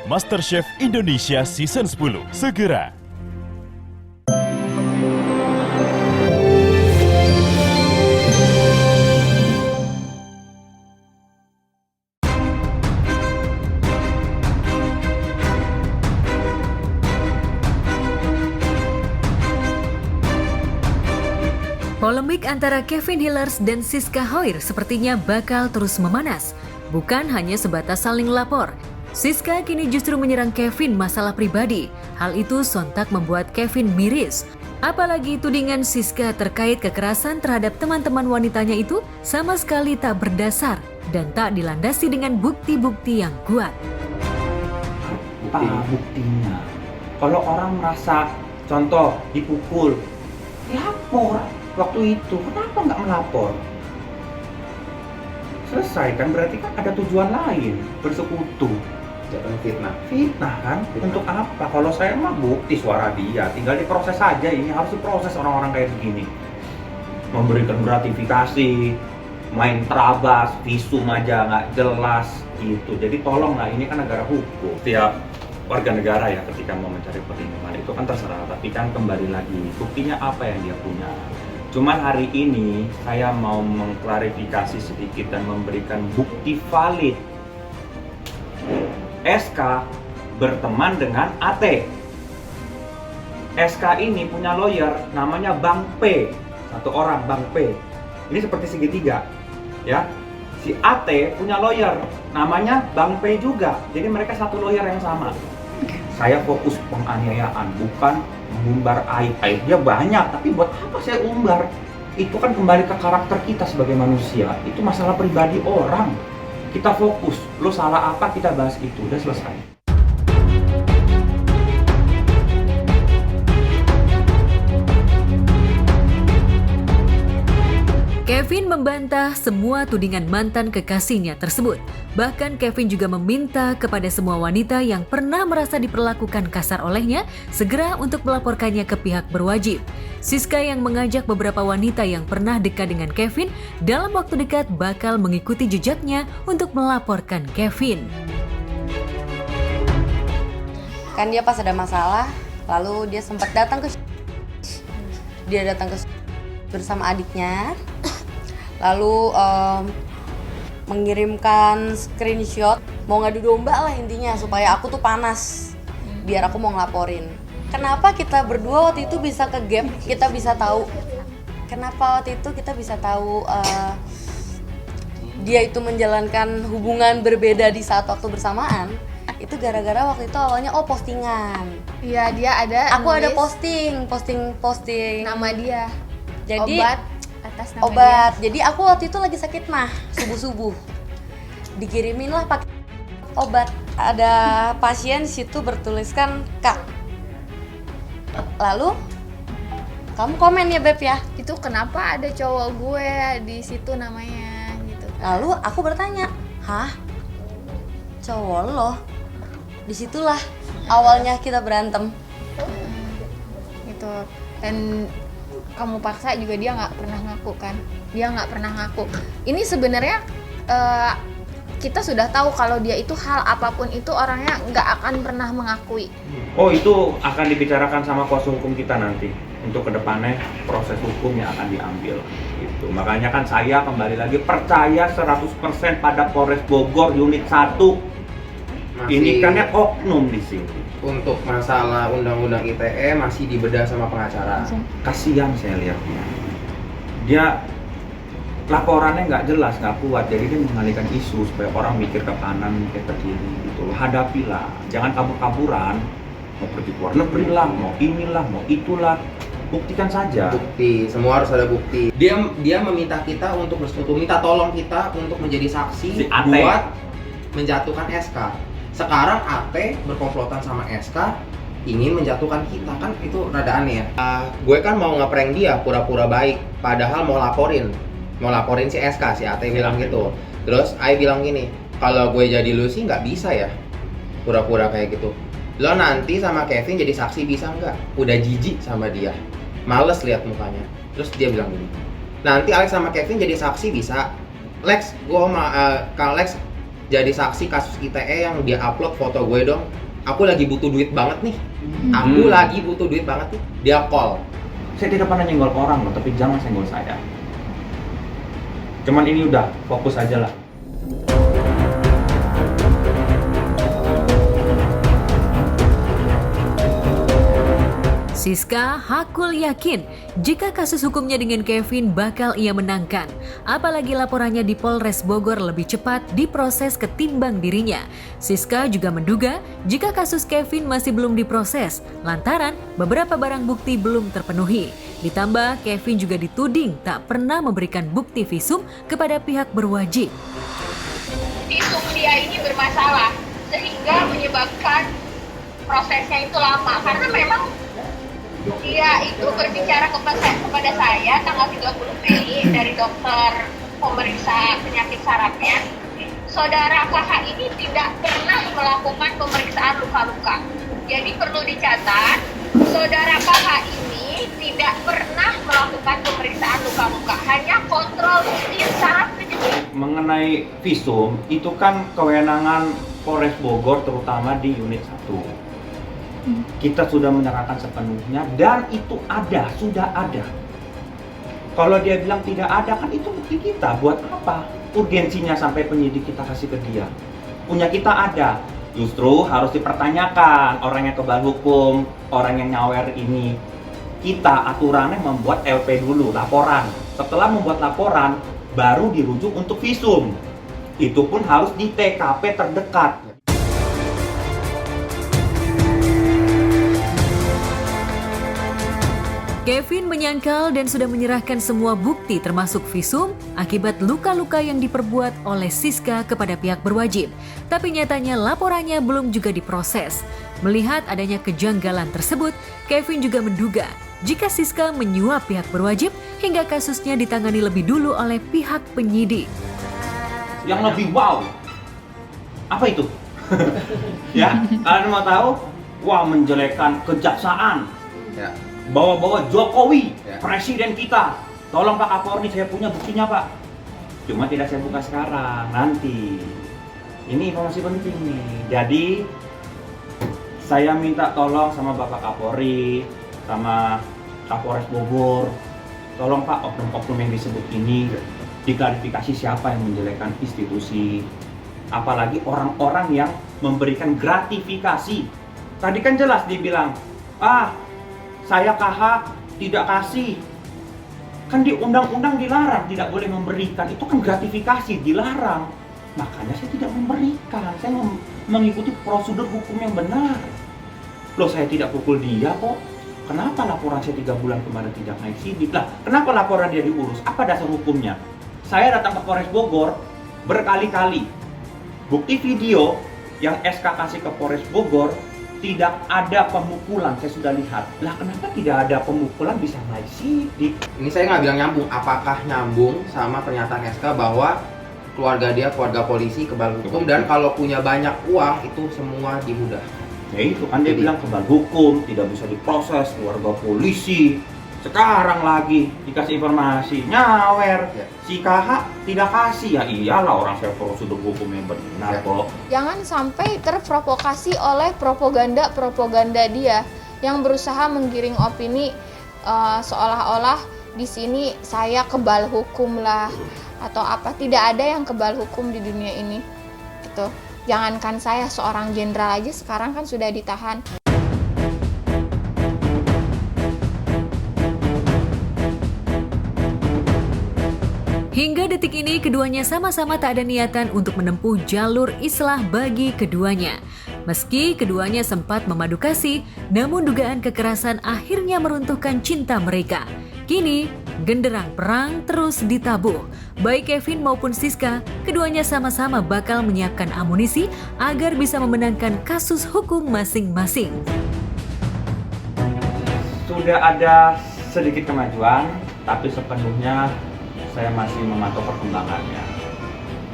MasterChef Indonesia Season 10 segera. Polemik antara Kevin Hillers dan Siska Hoir sepertinya bakal terus memanas. Bukan hanya sebatas saling lapor. Siska kini justru menyerang Kevin masalah pribadi. Hal itu sontak membuat Kevin miris. Apalagi tudingan Siska terkait kekerasan terhadap teman-teman wanitanya itu sama sekali tak berdasar dan tak dilandasi dengan bukti-bukti yang kuat. Apa buktinya? Kalau orang merasa contoh dipukul, lapor. Waktu itu, kenapa nggak melapor? Selesai kan, berarti kan ada tujuan lain, bersekutu. Jangan fitnah. Fitnah kan? Fitnah. Untuk apa? Kalau saya mah bukti suara dia, tinggal diproses saja. Ini harus diproses orang-orang kayak begini. Memberikan gratifikasi, main terabas, visum aja nggak jelas gitu. Jadi tolonglah, ini kan negara hukum. Setiap warga negara ya ketika mau mencari perlindungan itu kan terserah, tapi kan kembali lagi buktinya apa yang dia punya. Cuman hari ini saya mau mengklarifikasi sedikit dan memberikan bukti valid. SK berteman dengan AT. SK ini punya lawyer namanya Bang P. Satu orang, Bang P. Ini seperti segitiga, ya. Si AT punya lawyer namanya Bang P juga. Jadi mereka satu lawyer yang sama. Saya fokus penganiayaan, bukan mengumbar aib. Aibnya banyak, tapi buat apa saya umbar? Itu kan kembali ke karakter kita sebagai manusia. Itu masalah pribadi orang. Kita fokus, lo salah apa kita bahas itu, udah selesai. Kevin membantah semua tudingan mantan kekasihnya tersebut. Bahkan Kevin juga meminta kepada semua wanita yang pernah merasa diperlakukan kasar olehnya segera untuk melaporkannya ke pihak berwajib. Siska yang mengajak beberapa wanita yang pernah dekat dengan Kevin dalam waktu dekat bakal mengikuti jejaknya untuk melaporkan Kevin. Kan dia pas ada masalah, lalu dia sempat datang ke bersama adiknya. Lalu mengirimkan screenshot, mau ngadu domba lah intinya supaya aku tuh panas biar aku mau ngelaporin. Kenapa kita berdua waktu itu bisa ke gap, kita bisa tahu kenapa waktu itu kita bisa tahu dia itu menjalankan hubungan berbeda di saat waktu bersamaan. Itu gara-gara waktu itu awalnya postingan. Iya, dia ada. Aku ada posting nama dia. Jadi atas nama obat. Jadi aku waktu itu lagi sakit mah, subuh-subuh. Dikirimin lah pakai obat. Ada pasien di situ bertuliskan Kak. Lalu kamu komen ya Beb ya. dia. Itu kenapa ada cowok gue di situ namanya gitu. Lalu aku bertanya, "Hah? Cowok lo?" Disitulah awalnya kita berantem. Gitu. Dan kamu paksa juga dia nggak pernah ngaku kan. Dia nggak pernah ngaku. Ini sebenarnya kita sudah tahu kalau dia itu hal apapun itu orangnya nggak akan pernah mengakui. Oh, itu akan dibicarakan sama kuasa hukum kita nanti. Untuk kedepannya proses hukum yang akan diambil gitu. Makanya kan saya kembali lagi percaya 100% pada Polres Bogor unit 1. Ini kan ya oknum di sini. Untuk masalah undang-undang ITE masih dibedah sama pengacara. Kasihan saya lihatnya. Dia laporannya nggak jelas, nggak kuat, jadi dia mengalihkan isu supaya orang mikir ke kanan, mikir ke kiri gitu. Hadapilah, jangan kabur-kaburan. Mau pergi ke luar negeri lah, mau inilah, mau itulah. Buktikan saja. Bukti, semua harus ada bukti. Dia meminta kita untuk bersekutu, minta tolong kita untuk menjadi saksi Si AT. buat menjatuhkan SK. Sekarang AT berkomplotan sama SK ingin menjatuhkan kita, kan itu rada aneh ya. Gue kan mau ngeprank dia pura-pura baik, padahal mau laporin si SK, si AT bilang gitu. Terus Ai bilang gini, kalau gue jadi lu sih nggak bisa ya pura-pura kayak gitu. Lo nanti sama Kevin jadi saksi bisa nggak? Udah jijik sama dia, males lihat mukanya. Terus dia bilang gini, nanti Alex sama Kevin jadi saksi bisa. Lex, kalau Lex jadi saksi kasus ITE yang dia upload foto gue dong. Aku lagi butuh duit banget nih. Aku lagi butuh duit banget nih. Dia call. Saya tidak pernah nyenggol orang loh, tapi jangan senggol saya. Cuman ini udah, fokus aja lah. Siska hakul yakin jika kasus hukumnya dengan Kevin bakal ia menangkan. Apalagi laporannya di Polres Bogor lebih cepat diproses ketimbang dirinya. Siska juga menduga jika kasus Kevin masih belum diproses lantaran beberapa barang bukti belum terpenuhi. Ditambah Kevin juga dituding tak pernah memberikan bukti visum kepada pihak berwajib. Visum dia ini bermasalah sehingga menyebabkan prosesnya itu lama karena memang dia itu berbicara kepada saya tanggal 30 Mei dari dokter pemeriksa penyakit sarafnya. Saudara KH ini tidak pernah melakukan pemeriksaan luka-luka. Jadi perlu dicatat, saudara KH ini tidak pernah melakukan pemeriksaan luka-luka, hanya kontrol rutin saraf kejepit. Mengenai visum, itu kan kewenangan Polres Bogor terutama di unit 1. Kita sudah menyerahkan sepenuhnya dan itu ada, sudah ada. Kalau dia bilang tidak ada, kan itu bukti kita. Buat apa? Urgensinya sampai penyidik kita kasih ke dia. Punya kita ada. Justru harus dipertanyakan orang yang kebal hukum, orang yang nyawer ini. Kita aturannya membuat LP dulu, laporan. Setelah membuat laporan, baru dirujuk untuk visum. Itu pun harus di TKP terdekat. Kevin menyangkal dan sudah menyerahkan semua bukti termasuk visum akibat luka-luka yang diperbuat oleh Siska kepada pihak berwajib. Tapi nyatanya laporannya belum juga diproses. Melihat adanya kejanggalan tersebut, Kevin juga menduga jika Siska menyuap pihak berwajib hingga kasusnya ditangani lebih dulu oleh pihak penyidik. Yang lebih wow, apa itu? Ya, kalian mau tahu? Wah, menjelekkan kejaksaan. Ya. Bawa-bawa Jokowi, Ya. presiden kita. Tolong Pak Kapolri, saya punya buktinya Pak. Cuma tidak saya buka sekarang, nanti. Ini informasi penting nih. Jadi, saya minta tolong sama Bapak Kapolri, sama Kapolres Bogor. Tolong Pak, oknum-oknum yang disebut ini diklarifikasi siapa yang menjelekkan institusi. Apalagi orang-orang yang memberikan gratifikasi. Tadi kan jelas dibilang, saya KH tidak kasih. Kan di undang-undang dilarang, tidak boleh memberikan. Itu kan gratifikasi, dilarang. Makanya saya tidak memberikan. Saya mengikuti prosedur hukum yang benar. Loh, saya tidak pukul dia kok. Kenapa laporan saya 3 bulan kemarin tidak naik sidik? Lah, kenapa laporan dia diurus? Apa dasar hukumnya? Saya datang ke Polres Bogor berkali-kali. Bukti video yang SK kasih ke Polres Bogor, tidak ada pemukulan, saya sudah lihat. Lah kenapa tidak ada pemukulan bisa naik sidik? Ini saya nggak bilang nyambung. Apakah nyambung sama pernyataan SK bahwa keluarga dia keluarga polisi kebal hukum dan kalau punya banyak uang itu semua dimudah? Ya itu kan dia bilang kebal hukum, tidak bisa diproses, keluarga polisi. Sekarang lagi dikasih informasi, nyawer. Ya. Si KH tidak kasih, ya iyalah orang saya prosedur hukum yang benar kok. Jangan sampai terprovokasi oleh propaganda dia yang berusaha menggiring opini seolah-olah di sini saya kebal hukum lah atau apa. Tidak ada yang kebal hukum di dunia ini. Gitu. Jangankan saya, seorang jenderal aja sekarang kan sudah ditahan. Hingga detik ini keduanya sama-sama tak ada niatan untuk menempuh jalur islah bagi keduanya. Meski keduanya sempat memadu kasih, namun dugaan kekerasan akhirnya meruntuhkan cinta mereka. Kini, genderang perang terus ditabuh. Baik Kevin maupun Siska, keduanya sama-sama bakal menyiapkan amunisi agar bisa memenangkan kasus hukum masing-masing. Sudah ada sedikit kemajuan, tapi sepenuhnya saya masih memantau perkembangannya.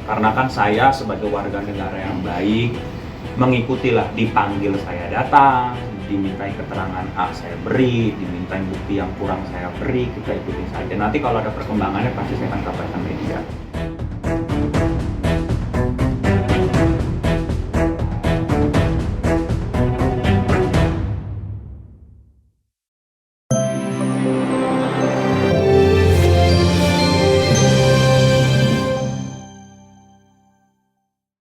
Karena kan saya sebagai warga negara yang baik, mengikutilah, dipanggil saya datang, dimintai keterangan A saya beri, dimintai bukti yang kurang saya beri, kita ikutin saja. Nanti kalau ada perkembangannya pasti saya akan kabarkan media.